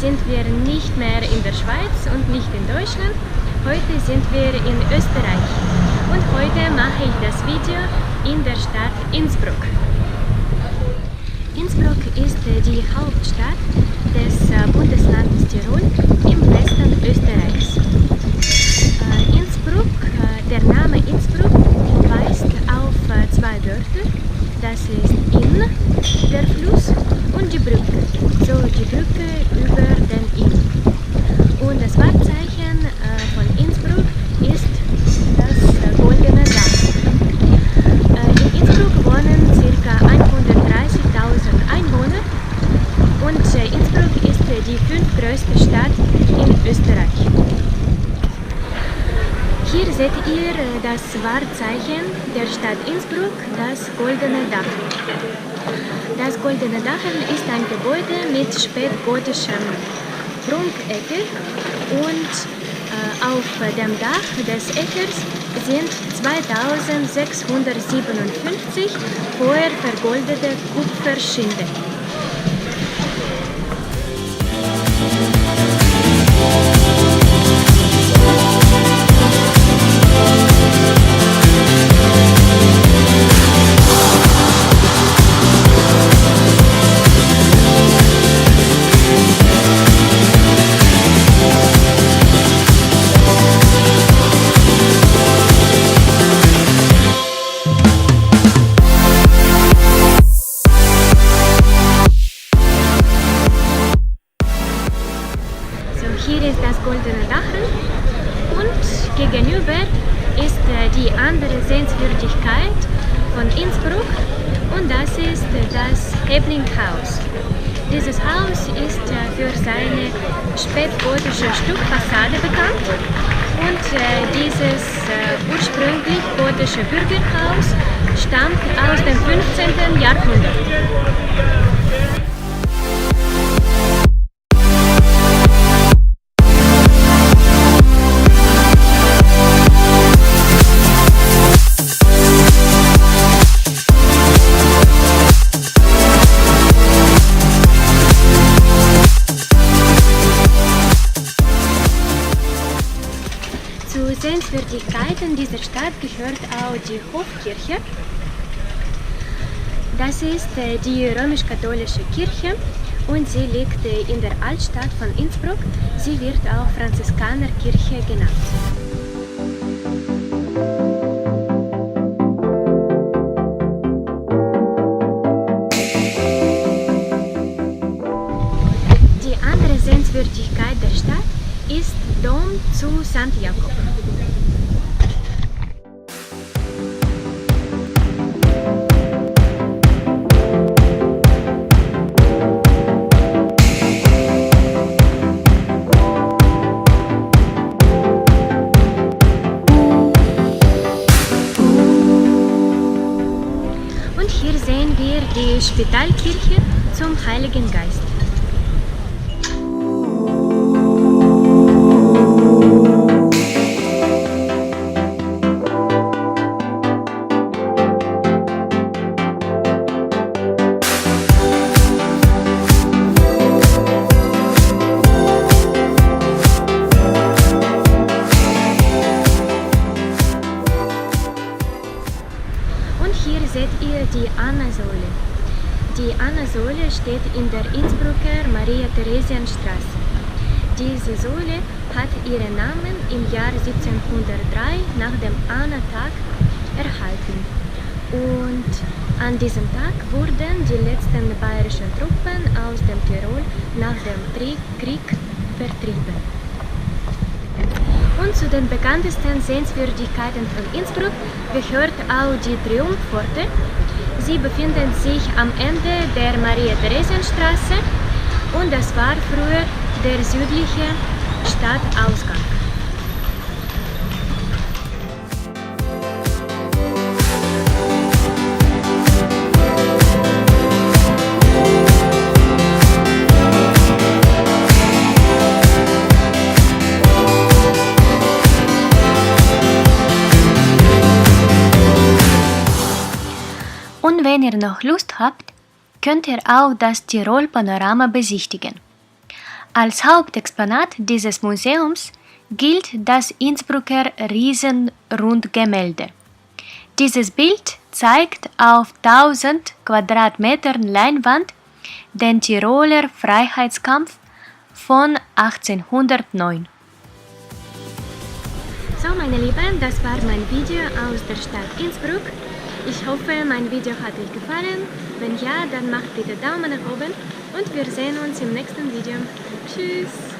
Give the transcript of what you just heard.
sind wir nicht mehr in der Schweiz und nicht in Deutschland. Heute sind wir in Österreich und heute mache ich das Video in der Stadt Innsbruck. Innsbruck ist die Hauptstadt des Bundeslandes Tirol im Westen Österreichs. Innsbruck, der Name Innsbruck weist auf zwei Wörter. Das ist Inn, der Fluss, und die Brücke, so die Brücke über den Inn. Und das Wahrzeichen von Innsbruck ist das Goldene Dach. In Innsbruck wohnen ca. 130.000 Einwohner und Innsbruck ist die fünftgrößte Stadt in Österreich. Hier seht ihr das Wahrzeichen der Stadt Innsbruck, das Goldene Dach. Das Goldene Dach ist ein Gebäude mit spätgotischem Prunkecke und auf dem Dach des Eckers sind 2657 vorher vergoldete Kupferschilde. Hier ist das Goldene Dach und gegenüber ist die andere Sehenswürdigkeit von Innsbruck und das ist das Heblinghaus. Dieses Haus ist für seine spätgotische Stuckfassade bekannt und dieses ursprünglich gotische Bürgerhaus stammt aus dem 15. Jahrhundert. Zu Sehenswürdigkeiten dieser Stadt gehört auch die Hofkirche. Das ist die römisch-katholische Kirche und sie liegt in der Altstadt von Innsbruck. Sie wird auch Franziskanerkirche genannt. Die andere Sehenswürdigkeit der Stadt ist Dom zu St. Jakob. Und hier sehen wir die Spitalkirche zum Heiligen Geist. Hier seht ihr die Anna-Säule. Die Anna-Säule steht in der Innsbrucker Maria-Theresien-Straße. Diese Säule hat ihren Namen im Jahr 1703 nach dem Anna-Tag erhalten. Und an diesem Tag wurden die letzten bayerischen Truppen aus dem Tirol nach dem Krieg vertrieben. Und zu den bekanntesten Sehenswürdigkeiten von Innsbruck gehört auch die Triumphpforte. Sie befindet sich am Ende der Maria-Theresien-Straße und das war früher der südliche Stadtausgang. Und wenn ihr noch Lust habt, könnt ihr auch das Tirol-Panorama besichtigen. Als Hauptexponat dieses Museums gilt das Innsbrucker Riesenrundgemälde. Dieses Bild zeigt auf 1000 Quadratmetern Leinwand den Tiroler Freiheitskampf von 1809. So, meine Lieben, das war mein Video aus der Stadt Innsbruck. Ich hoffe, mein Video hat euch gefallen. Wenn ja, dann macht bitte Daumen nach oben und wir sehen uns im nächsten Video. Tschüss!